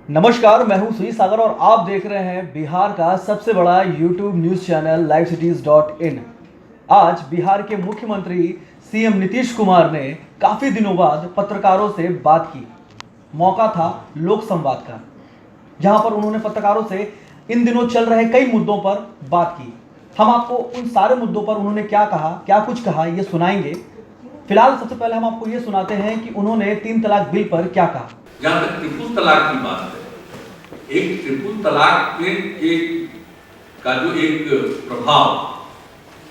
नमस्कार, मैं हूं सुजीत सागर और आप देख रहे हैं बिहार का सबसे बड़ा यूट्यूब न्यूज़ चैनल livecities.in। आज बिहार के मुख्यमंत्री सीएम नीतीश कुमार ने काफ़ी दिनों बाद पत्रकारों से बात की। मौका था लोक संवाद का, जहां पर उन्होंने पत्रकारों से इन दिनों चल रहे कई मुद्दों पर बात की। हम आपको उन सारे मुद्दों पर उन्होंने क्या कहा, क्या कुछ कहा, ये सुनाएंगे। फिलहाल सबसे पहले हम आपको ये सुनाते हैं कि उन्होंने 3 तलाक बिल पर क्या कहा। जहां तक ट्रिपल तलाक की बात है, एक ट्रिपल तलाक का जो एक प्रभाव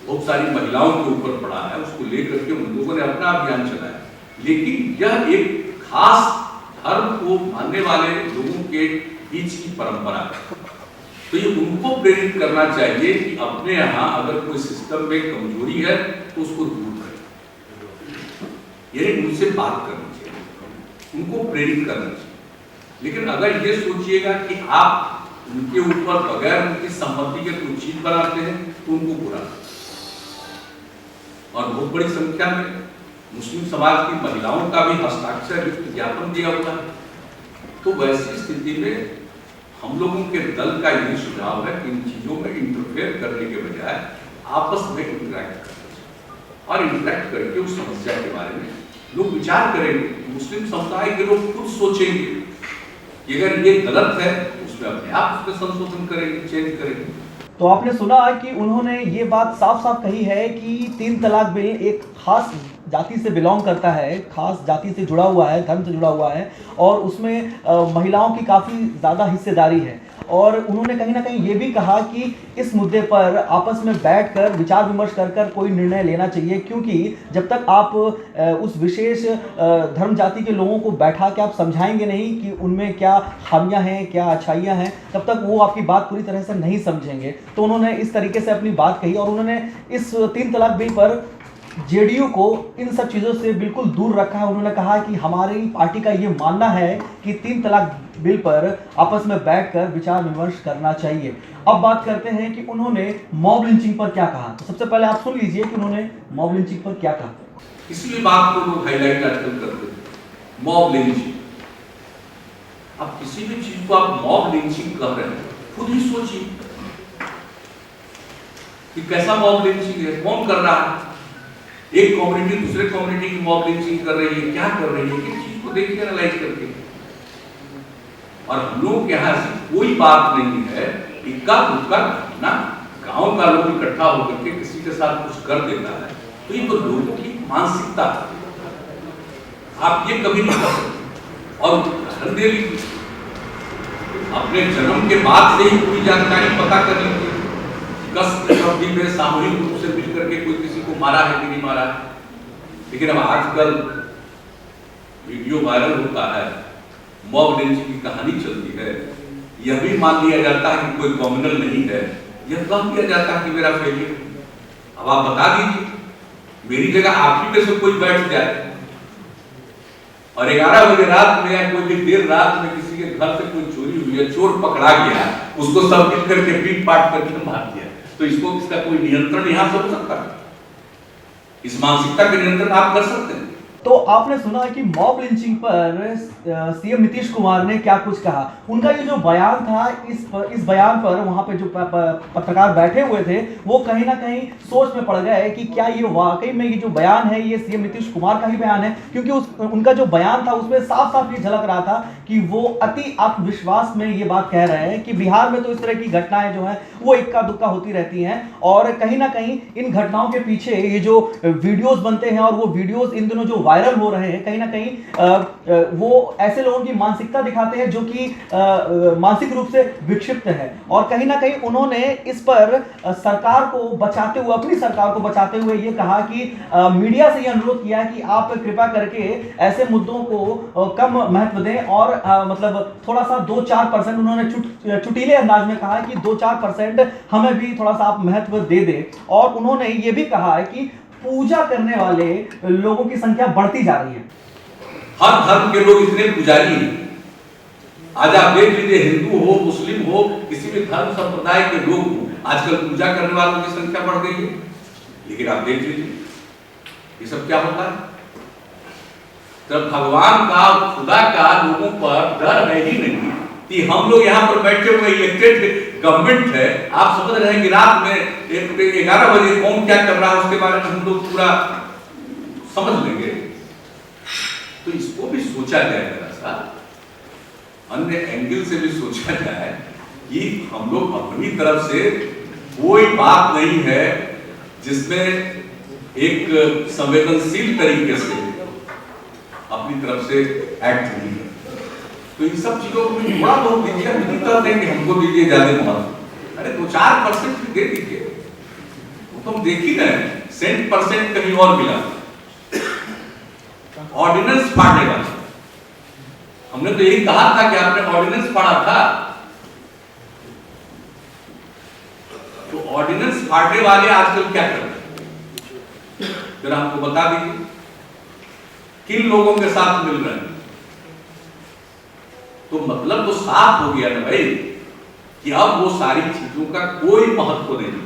बहुत सारी महिलाओं के ऊपर पड़ा है, उसको लेकर के उन लोगों ने अपना अभियान चलाया। लेकिन यह एक खास धर्म को मानने वाले लोगों के बीच की परंपरा है, तो ये उनको प्रेरित करना चाहिए कि अपने यहाँ अगर कोई सिस्टम में कमजोरी है तो उसको दूर करें, ये उनसे बात करनी चाहिए, उनको प्रेरित करना चाहिए। लेकिन अगर ये सोचिएगा कि आप उनके ऊपर बगैर उनकी सम्मति के कोई चीज बनाते हैं तो उनको बुरा। और बहुत बड़ी संख्या में मुस्लिम समाज की महिलाओं का भी हस्ताक्षर युक्त ज्ञापन दिया हुआ है। तो वैसी स्थिति में हम लोगों के दल का यही सुझाव है कि इन चीजों में इंटरफेयर करने के बजाय आपस में इंटरैक्ट करें और इंटरैक्ट करके उस समस्या के बारे में लोग विचार करेंगे। मुस्लिम समुदाय के लोग खुद सोचेंगे कि अगर ये गलत है तो उसमें अपने आप उसमें संशोधन करेंगे, चेंज करेंगे। तो आपने सुना कि उन्होंने ये बात साफ साफ कही है कि 3 तलाक बिल एक खास जाति से बिलोंग करता है, खास जाति से जुड़ा हुआ है, धर्म से जुड़ा हुआ है और उसमें महिलाओं की काफ़ी ज़्यादा हिस्सेदारी है। और उन्होंने कहीं ना कहीं ये भी कहा कि इस मुद्दे पर आपस में बैठकर विचार विमर्श कर कोई निर्णय लेना चाहिए, क्योंकि जब तक आप उस विशेष धर्म जाति के लोगों को बैठा के आप समझाएंगे नहीं कि उनमें क्या खामियां हैं, क्या अच्छाइयां हैं, तब तक वो आपकी बात पूरी तरह से नहीं समझेंगे। तो उन्होंने इस तरीके से अपनी बात कही और उन्होंने इस 3 तलाक बिल पर जेडीयू को इन सब चीज़ों से बिल्कुल दूर रखा है। उन्होंने कहा कि हमारी पार्टी का ये मानना है कि 3 तलाक बिल पर आपस में बैठकर विचार विमर्श करना चाहिए। अब बात करते हैं कि उन्होंने मॉब लिंचिंग पर क्या कहा। तो सबसे पहले आप सुन लीजिए कि उन्होंने मॉब लिंचिंग पर क्या कहा। किसी भी बात को लोग हाईलाइट आजकल करते हैं, मॉब लिंचिंग। अब किसी भी चीज को आप मॉब लिंचिंग कर रहे हैं, खुद ही सोचिए कि कैसा मॉब लिंचिंग है, कौन कर रहा है। एक कम्युनिटी दूसरे कम्युनिटी की मॉब लिंचिंग कर रही है, क्या कर रही है, किस चीज को देखिए, एनालाइज करके। और हम लोग के यहाँ ऐसी कोई बात नहीं है, इक्का दुक्का घटना गांव का लोग इकट्ठा होकर के किसी के साथ कुछ कर देता है, तो ये तो लोगों की मानसिकता है, आप ये कभी नहीं कर सकते। और उदाहरण दे लीजिए, अपने जन्म के बाद से ही पूरी जानकारी पता कर लीजिए, कभी में सामूहिक रूप से मिलकर के कोई किसी को मारा है कि नहीं मारा है। लेकिन अब आजकल वीडियो वायरल होता है, मॉब लिंचिंग की कहानी चलती है, यह भी मान लिया जाता है कि कोई कम्युनल नहीं है, यह कह दिया जाता है कि मेरा फेलियर। अब आप बता दीजिए, मेरी जगह आप ही में से कोई बैठ जाए और 11 बजे रात में या कोई भी देर रात में किसी के घर से कोई चोरी हुई है, चोर पकड़ा गया, उसको सब मिल करके पीट पाट करके मार दिया, तो इसका कोई नियंत्रण यहां से हो सकता है? इस मानसिकता के नियंत्रण आप कर सकते हैं? तो आपने सुना कि मॉब लिंचिंग पर सीएम नीतीश कुमार ने क्या कुछ कहा। उनका ये जो बयान था, इस बयान पर वहां पे जो पत्रकार बैठे हुए थे वो कहीं ना कहीं सोच में पड़ गए कि क्या ये वाकई में ये जो बयान है ये सीएम नीतीश कुमार का ही बयान है, क्योंकि उनका जो बयान था उसमें साफ साफ ये झलक रहा था कि वो अति आत्मविश्वास में ये बात कह रहे हैं कि बिहार में तो इस तरह की घटनाएं जो है वो इक्का दुक्का होती रहती हैं और कहीं ना कहीं इन घटनाओं के पीछे ये जो वीडियोज बनते हैं और वो वीडियोज इन दिनों जो वायरल हो रहे हैं, कहीं ना कहीं वो ऐसे लोगों की मानसिकता दिखाते हैं जो कि मानसिक रूप से विक्षिप्त है। और कहीं ना कहीं उन्होंने इस पर सरकार को बचाते हुए, अपनी सरकार को बचाते हुए ये कहा कि मीडिया से ये अनुरोध किया कि आप कृपया करके ऐसे मुद्दों को कम महत्व दें और मतलब थोड़ा सा 2-4% उन्होंने चुटीले अंदाज में कहा कि 2-4% हमें भी थोड़ा सा आप महत्व दे दें। और उन्होंने ये भी कहा है कि पूजा करने वाले लोगों की संख्या बढ़ती जा रही है। हर धर्म के लोग इतने पुजारी हैं। आज आप देख लीजिए, हिंदू हो, मुस्लिम हो, किसी भी धर्म संप्रदाय के लोग हो, आजकल पूजा करने वालों की संख्या बढ़ गई है। लेकिन आप देख लीजिए ये सब क्या होता है, जब भगवान का, खुदा का लोगों पर डर है ही नहीं, कि हम लोग यहाँ पर बैठे हुए इलेक्टेड गवर्नमेंट है, आप समझ रहे हैं कि रात में 11 बजे कौन क्या कर रहा है उसके बारे में हम लोग पूरा समझ लेंगे। तो इसको भी सोचा जाए, जरा सा अन्य एंगल से भी सोचा जाए कि हम लोग अपनी तरफ से कोई बात नहीं है जिसमें एक संवेदनशील तरीके से अपनी तरफ से एक्ट नहीं है। तो इन सब चीजों को थोड़ा बहुत दीजिए, नहीं कहते हैं कि हमको दीजिए ज्यादा महत्व, अरे 2-4% दे दीजिए। वो तो हम देख ही रहे हैं, सेंट परसेंट कहीं और मिला। ऑर्डिनेंस फाड़ने वाले, हमने तो यही कहा था कि आपने ऑर्डिनेंस फाड़ा था, तो ऑर्डिनेंस फाड़ने वाले आजकल क्या कर रहे हैं जरा हमको बता दीजिए, किन लोगों के साथ मिल रहे हैं। तो मतलब तो साफ हो गया ना भाई कि अब वो सारी चीजों का कोई महत्व नहीं है।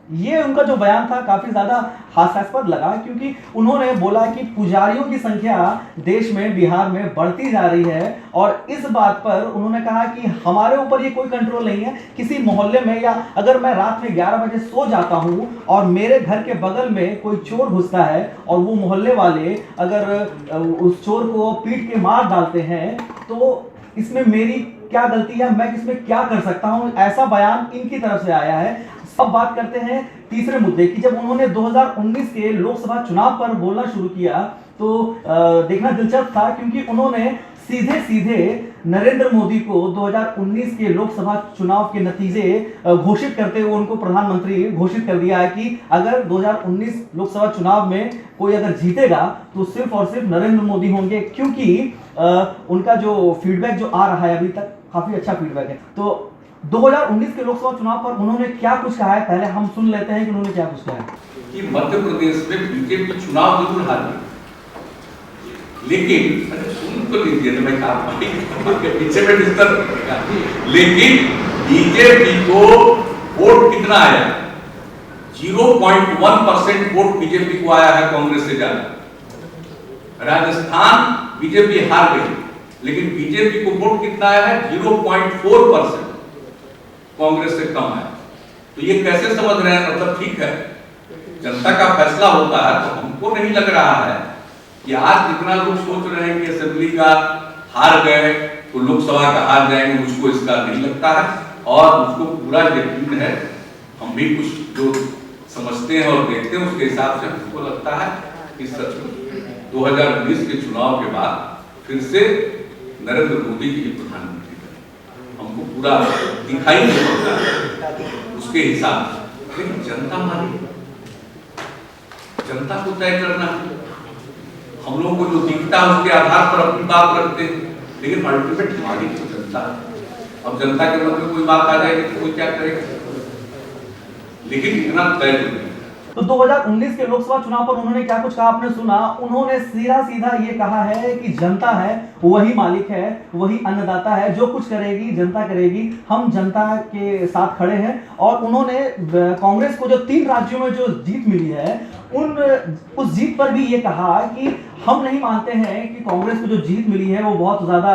ये उनका जो बयान था काफी ज्यादा हास्यास्पद लगा, क्योंकि उन्होंने बोला कि पुजारियों की संख्या देश में, बिहार में बढ़ती जा रही है, और इस बात पर उन्होंने कहा कि हमारे ऊपर ये कोई कंट्रोल नहीं है। किसी मोहल्ले में, या अगर मैं रात में 11 बजे सो जाता हूँ और मेरे घर के बगल में कोई चोर घुसता है और वो मोहल्ले वाले अगर उस चोर को पीट के मार डालते हैं, तो इसमें मेरी क्या गलती है, मैं इसमें क्या कर सकता हूं। ऐसा बयान इनकी तरफ से आया है। अब बात करते हैं तीसरे मुद्दे की। जब उन्होंने 2019 के लोकसभा चुनाव पर बोलना शुरू किया तो देखना दिलचस्प था, क्योंकि उन्होंने सीधे सीधे नरेंद्र मोदी को 2019 के लोकसभा चुनाव के नतीजे घोषित करते हुए उनको प्रधानमंत्री घोषित कर दिया है कि अगर 2019 लोकसभा चुनाव में कोई अगर जीतेगा तो सिर्फ और सिर्फ नरेंद्र मोदी होंगे, क्योंकि उनका जो फीडबैक जो आ रहा है अभी तक काफी अच्छा फीडबैक है। तो 2019 के लोकसभा चुनाव पर उन्होंने क्या कुछ कहा है, पहले हम सुन लेते हैं कि उन्होंने क्या कुछ कहा है। कि मध्य प्रदेश में बीजेपी चुनाव जरूर हारी, लेकिन सुन तो लीजिए ना भाई, आप के पीछे में डिस्टर्ब, लेकिन बीजेपी को वोट कितना आया, 0.1% वोट बीजेपी को आया है कांग्रेस से ज्यादा। राजस्थान बीजेपी हार गई, लेकिन बीजेपी को वोट कितना आया है, 0.4%, कांग्रेस से कम है। तो ये कैसे समझ रहे हैं, मतलब ठीक है जनता का फैसला होता है, तो हमको नहीं लग रहा है कि आज जितना लोग सोच रहे हैं कि असेंबली का हार गए तो लोकसभा का हार जाएंगे, उसको इसका नहीं लगता है, और उसको पूरा यकीन है। हम भी कुछ जो समझते हैं और देखते हैं उसके हिसाब से हमको लगता है कि सचमुच 2019 के चुनाव के बाद फिर से नरेंद्र मोदी जी प्रधानमंत्री बने, हमको पूरा दिखाई नहीं पड़ता उसके हिसाब से। लेकिन जनता मानी, जनता को तय करना है, हम लोगों को जो दिखता है उसके आधार पर अपनी बात रखते हैं, लेकिन अल्टीमेट मालिक तो जनता है। अब जनता के मन में कोई बात आ जाएगी तो कोई क्या करेगा, लेकिन इतना तय नहीं। तो 2019 के लोकसभा चुनाव पर उन्होंने क्या कुछ कहा आपने सुना। उन्होंने सीधा सीधा ये कहा है कि जनता है वही मालिक है, वही अन्नदाता है, जो कुछ करेगी जनता करेगी, हम जनता के साथ खड़े हैं। और उन्होंने कांग्रेस को जो 3 राज्यों में जो जीत मिली है उस जीत पर भी ये कहा कि हम नहीं मानते हैं कि कांग्रेस को जो जीत मिली है वो बहुत ज्यादा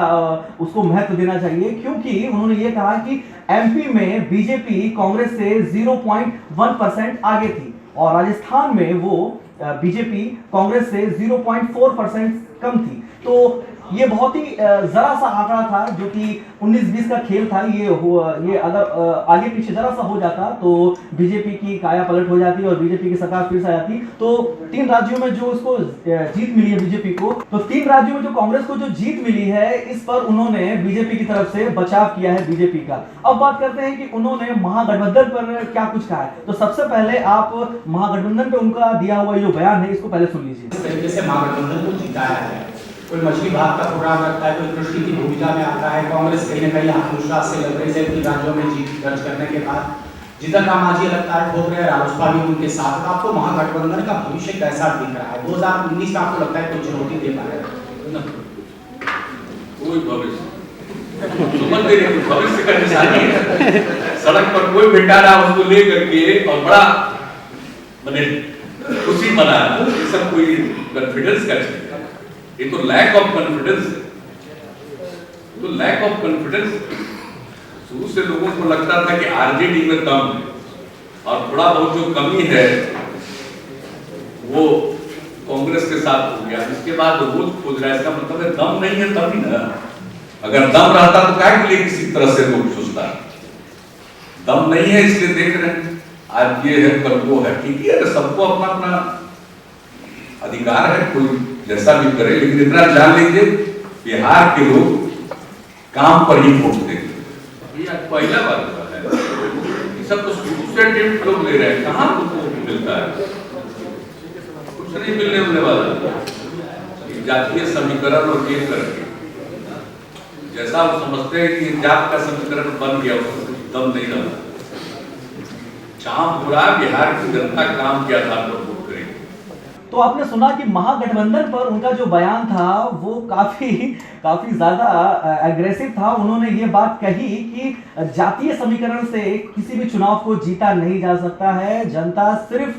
उसको महत्व देना चाहिए, क्योंकि उन्होंने ये कहा कि एमपी में बीजेपी कांग्रेस से 0.1% आगे थी और राजस्थान में वो बीजेपी कांग्रेस से 0.4% कम थी। तो ये बहुत ही जरा सा आंकड़ा था जो कि 19-20 का खेल था। ये अगर आगे पीछे जरा सा हो जाता तो बीजेपी की काया पलट हो जाती और बीजेपी की सरकार फिर से आ जाती। तो 3 राज्यों में जो उसको जीत मिली है बीजेपी को, तो 3 राज्यों में जो कांग्रेस को जो जीत मिली है इस पर उन्होंने बीजेपी की तरफ से बचाव किया है बीजेपी का। अब बात करते हैं कि उन्होंने महागठबंधन पर क्या कुछ कहा है। तो सबसे पहले आप महागठबंधन पे उनका दिया हुआ जो बयान है इसको पहले सुन लीजिए। इस तरीके से महागठबंधन को जिताया है, कोई मछली भात का प्रोग्राम रखता है, कोई कृषि की भूमिका में आता है। कांग्रेस कहीं न कहीं आत्मविश्वास से लग रही है कि राज्यों में जीत दर्ज करने के बाद जिधर राम मांझी लगता है ठोक रहे, रालोसपा भी उनके साथ। आपको महागठबंधन का भविष्य कैसा दिख रहा है? 2019 में आपको लगता है कोई चुनौती दे पाएगा? कोई भविष्य का निशानी है। सड़क पर कोई बिठा रहा उसको ले करके और बड़ा मैंने खुशी मनाया, ये सब कोई कॉन्फिडेंस का चीज है, ये तो लैक ऑफ कॉन्फिडेंस है। तो लैक ऑफ कॉन्फिडेंस, शुरू से लोगों को लगता था कि आरजेडी में दम है और थोड़ा बहुत जो कमी है वो कांग्रेस के साथ हो गया। इसके बाद रोज खोज रहा है, इसका मतलब है दम नहीं है तभी ना। अगर दम रहता तो क्या के लिए किसी तरह से लोग सोचता, दम नहीं है इसलिए देख रहे हैं आज ये है कल वो है। ठीक है, सबको अपना अपना अधिकार है, कोई जैसा भी करे, लेकिन इतना जान लीजिए बिहार के लोग काम पर ही वोट देंगे। ये पहला बात है, ये सब तो शुरू से टिप्स लोग ले रहे हैं, कहाँ उनको मिलता है, कुछ नहीं मिलने वाला। जातीय समीकरण और ये करके जैसा वो समझते हैं कि जात का समीकरण बन गया, उसको कुछ दम नहीं रहा। काम पूरा बिहार की जनता काम के आधार पर वोट करेगी। तो आपने सुना कि महागठबंधन पर उनका जो बयान था वो काफी ज्यादा एग्रेसिव था। उन्होंने ये बात कही कि जातीय समीकरण से किसी भी चुनाव को जीता नहीं जा सकता है। जनता सिर्फ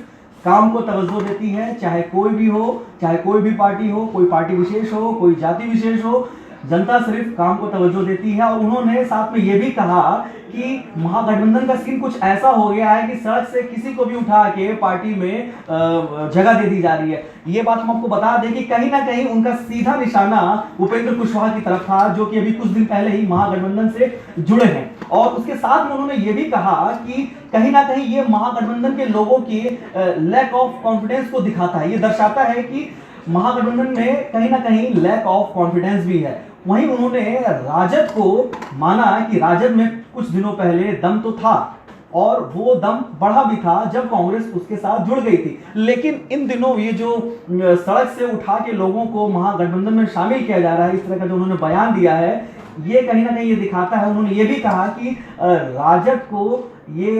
काम को तवज्जो देती है, चाहे कोई भी हो, चाहे कोई भी पार्टी हो, कोई पार्टी विशेष हो, कोई जाति विशेष हो, जनता सिर्फ काम को तवज्जो देती है। और उन्होंने साथ में ये भी कहा कि महागठबंधन का सीन कुछ ऐसा हो गया है कि सड़क से किसी को भी उठा के पार्टी में जगह दे दी जा रही है। ये बात हम आपको बता दें कि कहीं ना कहीं उनका सीधा निशाना उपेंद्र कुशवाहा की तरफ था, जो कि अभी कुछ दिन पहले ही महागठबंधन से जुड़े हैं। और उसके साथ में उन्होंने ये भी कहा कि कहीं ना कहीं ये महागठबंधन के लोगों की लैक ऑफ कॉन्फिडेंस को दिखाता है। ये दर्शाता है कि महागठबंधन में कहीं ना कहीं लैक ऑफ कॉन्फिडेंस भी है। वहीं उन्होंने राजद को माना कि राजद में कुछ दिनों पहले दम तो था और वो दम बढ़ा भी था जब कांग्रेस उसके साथ जुड़ गई थी। लेकिन इन दिनों ये जो सड़क से उठा के लोगों को महागठबंधन में शामिल किया जा रहा है, इस तरह का जो उन्होंने बयान दिया है, ये कहीं ना कहीं ये दिखाता है। उन्होंने ये भी कहा कि राजद को ये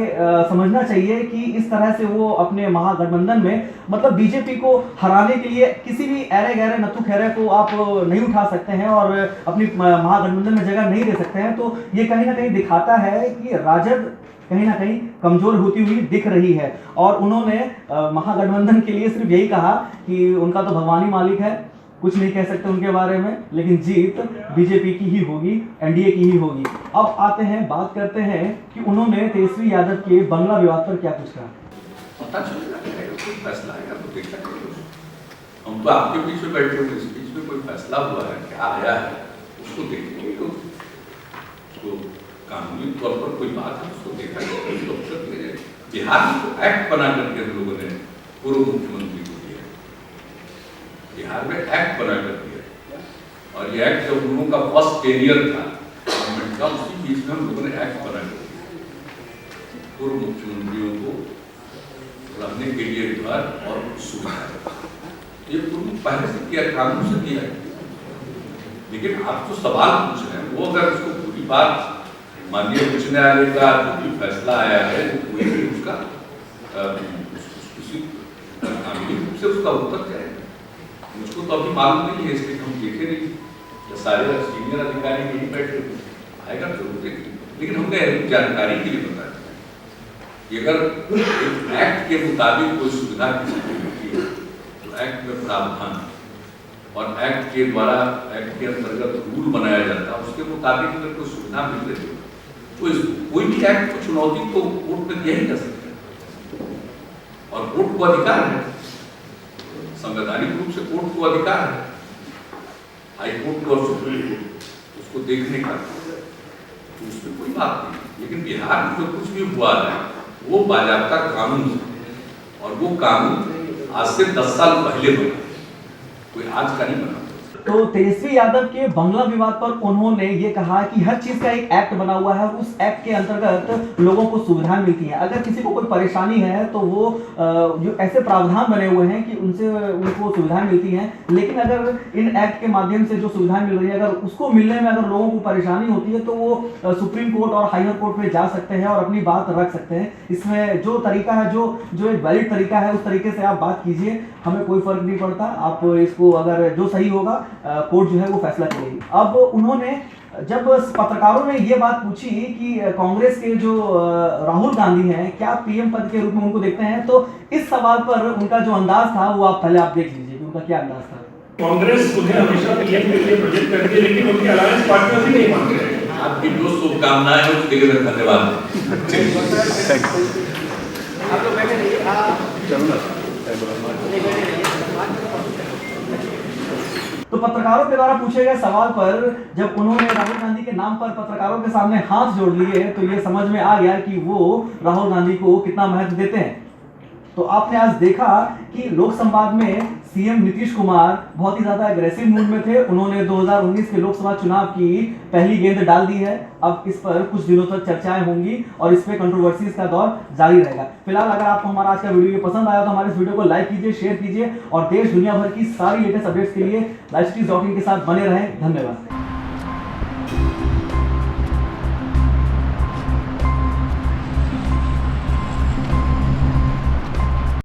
समझना चाहिए कि इस तरह से वो अपने महागठबंधन में, मतलब बीजेपी को हराने के लिए किसी भी ऐरे गहरे नत्थु खैरे को आप नहीं उठा सकते हैं और अपनी महागठबंधन में जगह नहीं दे सकते हैं। तो ये कहीं ना कहीं दिखाता है कि राजद कहीं ना कहीं कमजोर होती हुई दिख रही है। और उन्होंने महागठबंधन के लिए सिर्फ यही कहा कि उनका तो भगवान ही मालिक है, कुछ नहीं कह सकते उनके बारे में, लेकिन जीत बीजेपी की ही होगी, एनडीए की ही होगी। अब आते हैं, बात करते हैं कि उन्होंने तेजस्वी यादव के बंगला विवाद पर क्या कुछ कहा। पता चलेगा, कोई फैसला आएगा तो देखा करेंगे। हम तो आपके बीच में बैठे हुए, इस बीच में कोई फैसला हुआ है, क्या आया है, उसको देखेंगे। तो कानूनी तौर पर कोई बात है, उसको देखा जाएगा। बिहार में तो एक्ट बना करके हम लोगों ने पूर्व मुख्यमंत्री को दिया, बिहार में एक्ट बना कर दिया। और ये एक्ट जब लोगों का फर्स्ट टेनियर था गवर्नमेंट का, उसी बीच में हम लोगों ने एक्ट बना कर दिया, पूर्व मुख्यमंत्रियों को रहने के लिए घर और सुविधा। ये पूर्व पहले से किया, कानून से किया है। लेकिन आप जो सवाल पूछ रहे हैं वो अगर उसको पूरी बात माननीय उच्च न्यायालय का जो भी फैसला आया है, कोई भी उसका किसी कानूनी रूप से उसका उत्तर क्या है, मुझको तो अभी मालूम नहीं है, इसलिए हम देखे नहीं। तो सारे सीनियर अधिकारी यही बैठे आएगा जरूर देखेंगे। लेकिन हमने जानकारी के लिए बताया कि अगर एक एक्ट के मुताबिक कोई सुविधा किसी को मिलती है तो एक्ट में प्रावधान और एक्ट के द्वारा, एक्ट के अंतर्गत रूल बनाया जाता है, उसके मुताबिक अगर कोई सुविधा मिल रही है तो कोई भी एक्ट को चुनौती तो कोर्ट में दिया ही जा सकता है। और कोर्ट को अधिकार है, संवैधानिक रूप से कोर्ट को अधिकार है, हाई कोर्ट और सुप्रीम कोर्ट उसको देखने का, तो उसमें कोई बात नहीं। लेकिन बिहार में जो कुछ भी हुआ है वो बाजाबता कानून है, और वो कानून आज से 10 साल पहले बना, कोई आज का नहीं बना। तो तेजस्वी यादव के बंगला विवाद पर उन्होंने ये कहा कि हर चीज का एक एक्ट बना हुआ है, उस एक्ट के अंतर्गत लोगों को सुविधाएं मिलती हैं। अगर किसी को कोई परेशानी है तो वो जो ऐसे प्रावधान बने हुए हैं कि उनसे उनको सुविधाएं मिलती हैं। लेकिन अगर इन एक्ट के माध्यम से जो सुविधाएं मिल रही है, अगर उसको मिलने में अगर लोगों को परेशानी होती है तो वो सुप्रीम कोर्ट और हायर कोर्ट में जा सकते हैं और अपनी बात रख सकते हैं। इसमें जो तरीका है, जो एक वैलिड तरीका है, उस तरीके से आप बात कीजिए, हमें कोई फर्क नहीं पड़ता। आप इसको अगर जो सही होगा कोर्ट जो है वो फैसला करेगी। अब उन्होंने जब पत्रकारों ने ये बात पूछी कि कांग्रेस के जो राहुल गांधी हैं, क्या पीएम पद के रूप में उनको देखते हैं, तो इस सवाल पर उनका जो अंदाज था वो आप पहले देख लीजिए कि उनका क्या अंदाज था। कांग्रेस उन्हें हमेशा पीएम के लिए प्रोजेक्ट करती है, लेकिन उनके अलायंस पार्टनर ही नहीं मान रहे। आपकी जो शुभकामनाएं हैं उसके लिए मैं धन्यवाद। तो पत्रकारों के द्वारा पूछे गए सवाल पर जब उन्होंने राहुल गांधी के नाम पर पत्रकारों के सामने हाथ जोड़ लिए तो ये समझ में आ गया कि वो राहुल गांधी को कितना महत्व देते हैं। तो आपने आज देखा कि लोक संवाद में सीएम नीतीश कुमार बहुत ही ज्यादा एग्रेसिव मूड में थे। उन्होंने 2019 के लोकसभा चुनाव की पहली गेंद डाल दी है। अब इस पर कुछ दिनों तक चर्चाएं होंगी और इस पे कंट्रोवर्सीज का दौर जारी रहेगा। फिलहाल अगर आपको हमारा आज का वीडियो पसंद आया तो हमारे इस वीडियो को लाइक कीजिए, शेयर कीजिए और देश दुनिया भर की सारी लेटेस्ट अपडेट्स के लिए livecities.in के साथ बने रहें। धन्यवाद।